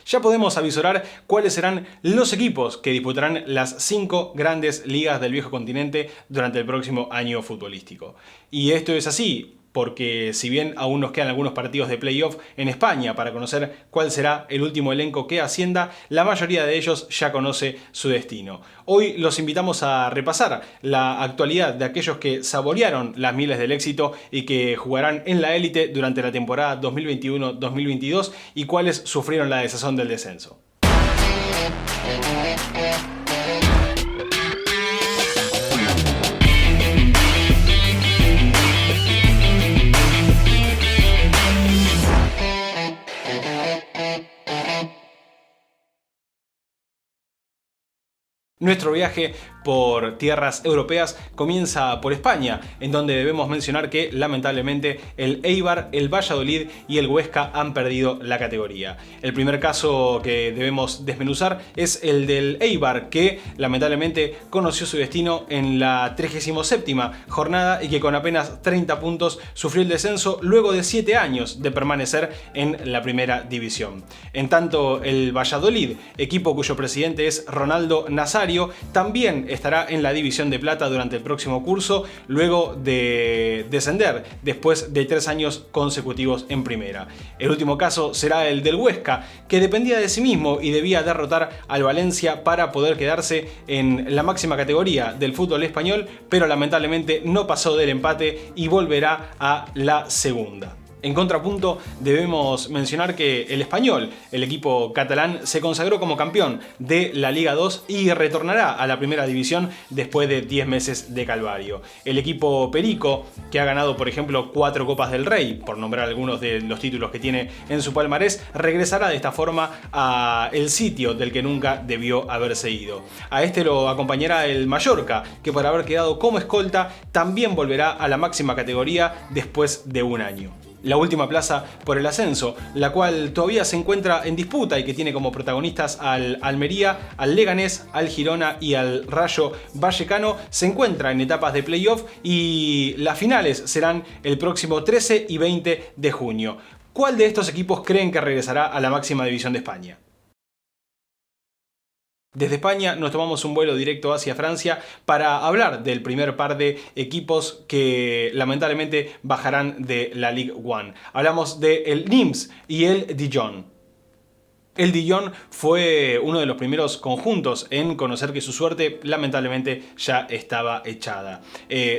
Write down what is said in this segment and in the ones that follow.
Ya podemos avisorar cuáles serán los equipos que disputarán las 5 grandes ligas del viejo continente durante el próximo año futbolístico. Y esto es así porque si bien aún nos quedan algunos partidos de playoff en España para conocer cuál será el último elenco que ascienda, la mayoría de ellos ya conoce su destino. Hoy los invitamos a repasar la actualidad de aquellos que saborearon las mieles del éxito y que jugarán en la élite durante la temporada 2021-2022 y cuáles sufrieron la desazón del descenso. Nuestro viaje por tierras europeas comienza por España, en donde debemos mencionar que lamentablemente el Eibar, el Valladolid y el Huesca han perdido la categoría. El primer caso que debemos desmenuzar es el del Eibar, que lamentablemente conoció su destino en la 37ª jornada y que con apenas 30 puntos sufrió el descenso luego de 7 años de permanecer en la primera división. En tanto, el Valladolid, equipo cuyo presidente es Ronaldo Nazario, también estará en la división de plata durante el próximo curso, luego de descender después de 3 años consecutivos en primera. El último caso será el del Huesca, que dependía de sí mismo y debía derrotar al Valencia para poder quedarse en la máxima categoría del fútbol español, pero lamentablemente no pasó del empate y volverá a la segunda. En contrapunto, debemos mencionar que el Español, el equipo catalán, se consagró como campeón de la Liga 2 y retornará a la primera división después de 10 meses de calvario. El equipo Perico, que ha ganado por ejemplo 4 Copas del Rey, por nombrar algunos de los títulos que tiene en su palmarés, regresará de esta forma a el sitio del que nunca debió haberse ido. A este lo acompañará el Mallorca, que por haber quedado como escolta también volverá a la máxima categoría después de un año. La última plaza por el ascenso, la cual todavía se encuentra en disputa y que tiene como protagonistas al Almería, al Leganés, al Girona y al Rayo Vallecano, se encuentra en etapas de playoff y las finales serán el próximo 13 y 20 de junio. ¿Cuál de estos equipos creen que regresará a la máxima división de España? Desde España nos tomamos un vuelo directo hacia Francia para hablar del primer par de equipos que lamentablemente bajarán de la Ligue 1. Hablamos del Nîmes y el Dijon. El Dijon fue uno de los primeros conjuntos en conocer que su suerte lamentablemente ya estaba echada.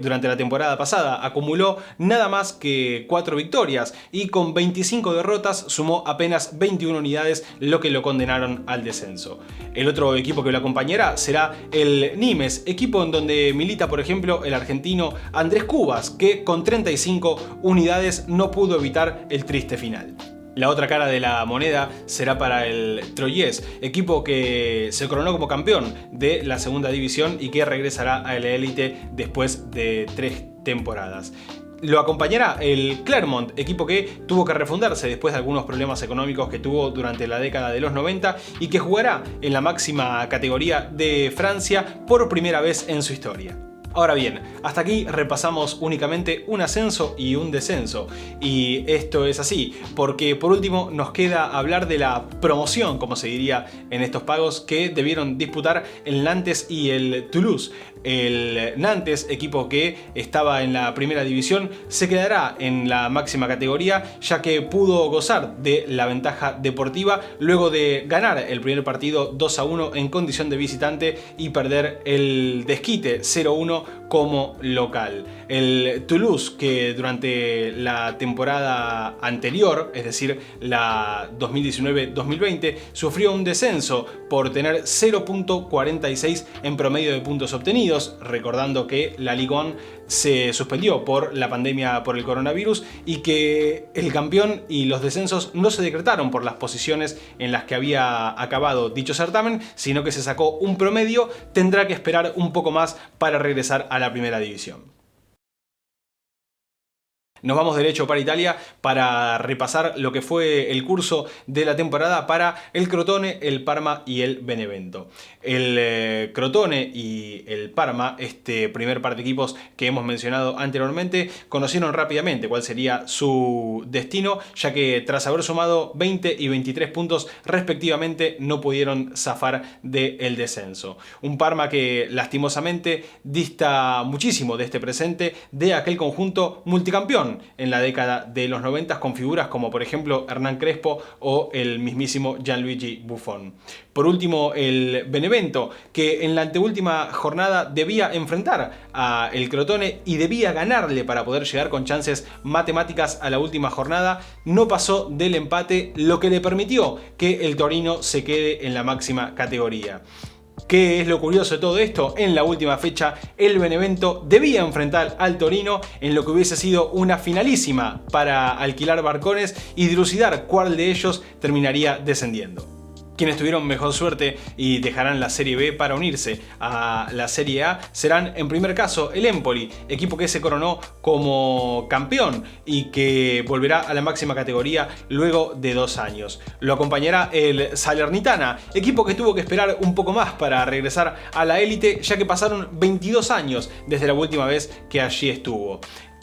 Durante la temporada pasada acumuló nada más que 4 victorias y con 25 derrotas sumó apenas 21 unidades, lo que lo condenaron al descenso. El otro equipo que lo acompañará será el Nîmes, equipo en donde milita por ejemplo el argentino Andrés Cubas, que con 35 unidades no pudo evitar el triste final. La otra cara de la moneda será para el Troyes, equipo que se coronó como campeón de la segunda división y que regresará a la élite después de 3 temporadas. Lo acompañará el Clermont, equipo que tuvo que refundarse después de algunos problemas económicos que tuvo durante la década de los 90 y que jugará en la máxima categoría de Francia por primera vez en su historia. Ahora bien, hasta aquí repasamos únicamente un ascenso y un descenso. Y esto es así, porque por último nos queda hablar de la promoción, como se diría en estos pagos, que debieron disputar el Nantes y el Toulouse. El Nantes, equipo que estaba en la primera división, se quedará en la máxima categoría, ya que pudo gozar de la ventaja deportiva luego de ganar el primer partido 2-1 en condición de visitante y perder el desquite 0-1 como local. El Toulouse, que durante la temporada anterior, es decir, la 2019-2020, sufrió un descenso por tener 0.46 en promedio de puntos obtenidos, recordando que la Ligue 1 se suspendió por la pandemia por el coronavirus y que el campeón y los descensos no se decretaron por las posiciones en las que había acabado dicho certamen, sino que se sacó un promedio. Tendrá que esperar un poco más para regresar a la primera división. Nos vamos derecho para Italia para repasar lo que fue el curso de la temporada para el Crotone, el Parma y el Benevento. El Crotone y el Parma, este primer par de equipos que hemos mencionado anteriormente, conocieron rápidamente cuál sería su destino, ya que tras haber sumado 20 y 23 puntos respectivamente no pudieron zafar del descenso. Un Parma que lastimosamente dista muchísimo de este presente de aquel conjunto multicampeón en la década de los 90 con figuras como por ejemplo Hernán Crespo o el mismísimo Gianluigi Buffon. Por último, el Benevento, que en la anteúltima jornada debía enfrentar a el Crotone y debía ganarle para poder llegar con chances matemáticas a la última jornada, no pasó del empate, lo que le permitió que el Torino se quede en la máxima categoría. ¿Qué es lo curioso de todo esto? En la última fecha, el Benevento debía enfrentar al Torino en lo que hubiese sido una finalísima para alquilar barcones y dilucidar cuál de ellos terminaría descendiendo. Quienes tuvieron mejor suerte y dejarán la Serie B para unirse a la Serie A serán, en primer caso, el Empoli, equipo que se coronó como campeón y que volverá a la máxima categoría luego de 2 años. Lo acompañará el Salernitana, equipo que tuvo que esperar un poco más para regresar a la élite, ya que pasaron 22 años desde la última vez que allí estuvo.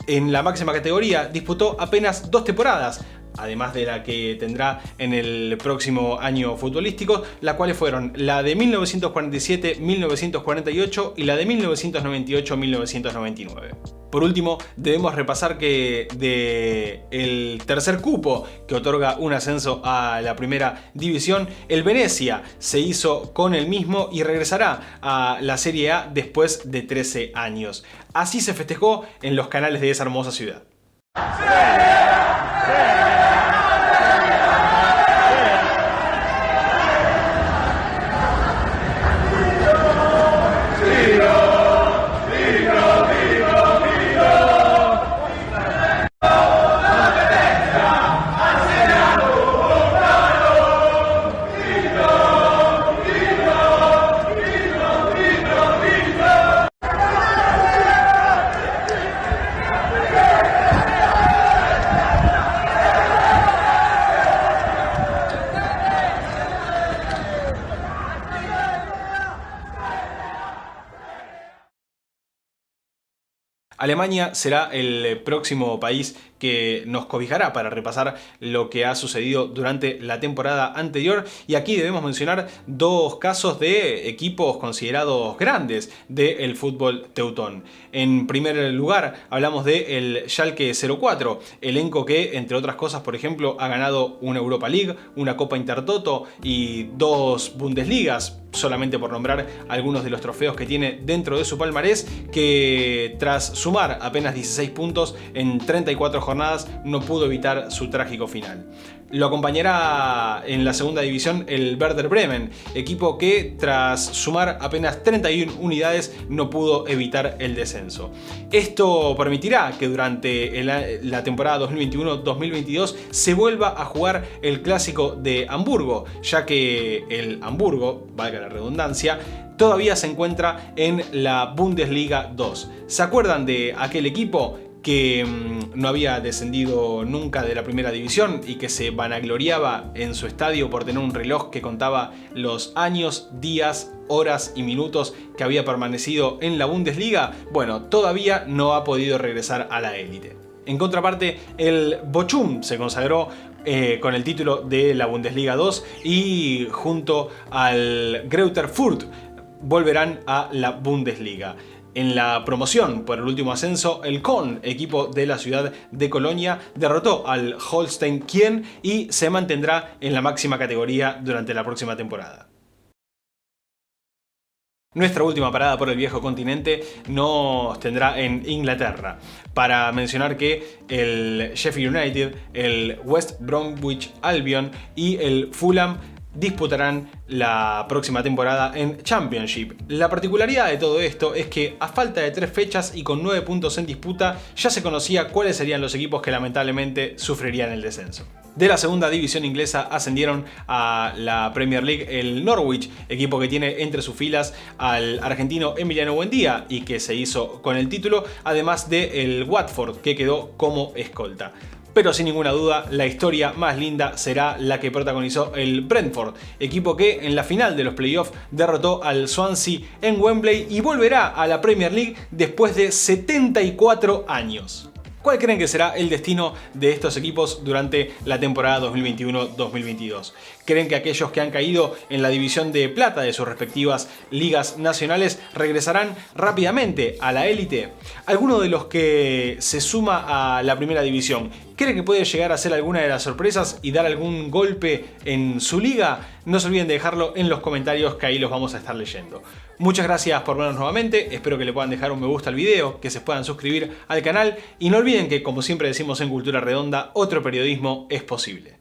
En la máxima categoría disputó apenas 2 temporadas, además de la que tendrá en el próximo año futbolístico, las cuales fueron la de 1947-1948 y la de 1998-1999. Por último, debemos repasar que del tercer cupo que otorga un ascenso a la primera división, el Venezia se hizo con el mismo y regresará a la Serie A después de 13 años. Así se festejó en los canales de esa hermosa ciudad. Alemania será el próximo país que nos cobijará para repasar lo que ha sucedido durante la temporada anterior, y aquí debemos mencionar 2 casos de equipos considerados grandes del fútbol teutón. En primer lugar hablamos del Schalke 04, elenco que entre otras cosas, por ejemplo, ha ganado una Europa League, una Copa Intertoto y 2 Bundesligas, solamente por nombrar algunos de los trofeos que tiene dentro de su palmarés, que tras sumar apenas 16 puntos en 34 jornadas no pudo evitar su trágico final. Lo acompañará en la segunda división el Werder Bremen, equipo que tras sumar apenas 31 unidades no pudo evitar el descenso. Esto permitirá que durante la temporada 2021-2022 se vuelva a jugar el clásico de Hamburgo, ya que el Hamburgo, valga la redundancia, todavía se encuentra en la Bundesliga 2. ¿Se acuerdan de aquel equipo que no había descendido nunca de la primera división y que se vanagloriaba en su estadio por tener un reloj que contaba los años, días, horas y minutos que había permanecido en la Bundesliga? Bueno, todavía no ha podido regresar a la élite. En contraparte, el Bochum se consagró con el título de la Bundesliga 2 y junto al Greuther Fürth volverán a la Bundesliga. En la promoción por el último ascenso, el Köln, equipo de la ciudad de Colonia, derrotó al Holstein Kiel y se mantendrá en la máxima categoría durante la próxima temporada. Nuestra última parada por el viejo continente nos tendrá en Inglaterra, para mencionar que el Sheffield United, el West Bromwich Albion y el Fulham disputarán la próxima temporada en Championship. La particularidad de todo esto es que a falta de 3 fechas y con 9 puntos en disputa ya se conocía cuáles serían los equipos que lamentablemente sufrirían el descenso. De la segunda división inglesa ascendieron a la Premier League el Norwich, equipo que tiene entre sus filas al argentino Emiliano Buendía y que se hizo con el título, además del Watford, que quedó como escolta. Pero sin ninguna duda, la historia más linda será la que protagonizó el Brentford, equipo que en la final de los playoffs derrotó al Swansea en Wembley y volverá a la Premier League después de 74 años. ¿Cuál creen que será el destino de estos equipos durante la temporada 2021-2022? ¿Creen que aquellos que han caído en la división de plata de sus respectivas ligas nacionales regresarán rápidamente a la élite? ¿Alguno de los que se suma a la primera división cree que puede llegar a ser alguna de las sorpresas y dar algún golpe en su liga? No se olviden de dejarlo en los comentarios, que ahí los vamos a estar leyendo. Muchas gracias por vernos nuevamente, espero que le puedan dejar un me gusta al video, que se puedan suscribir al canal y no olviden que, como siempre decimos en Cultura Redonda, otro periodismo es posible.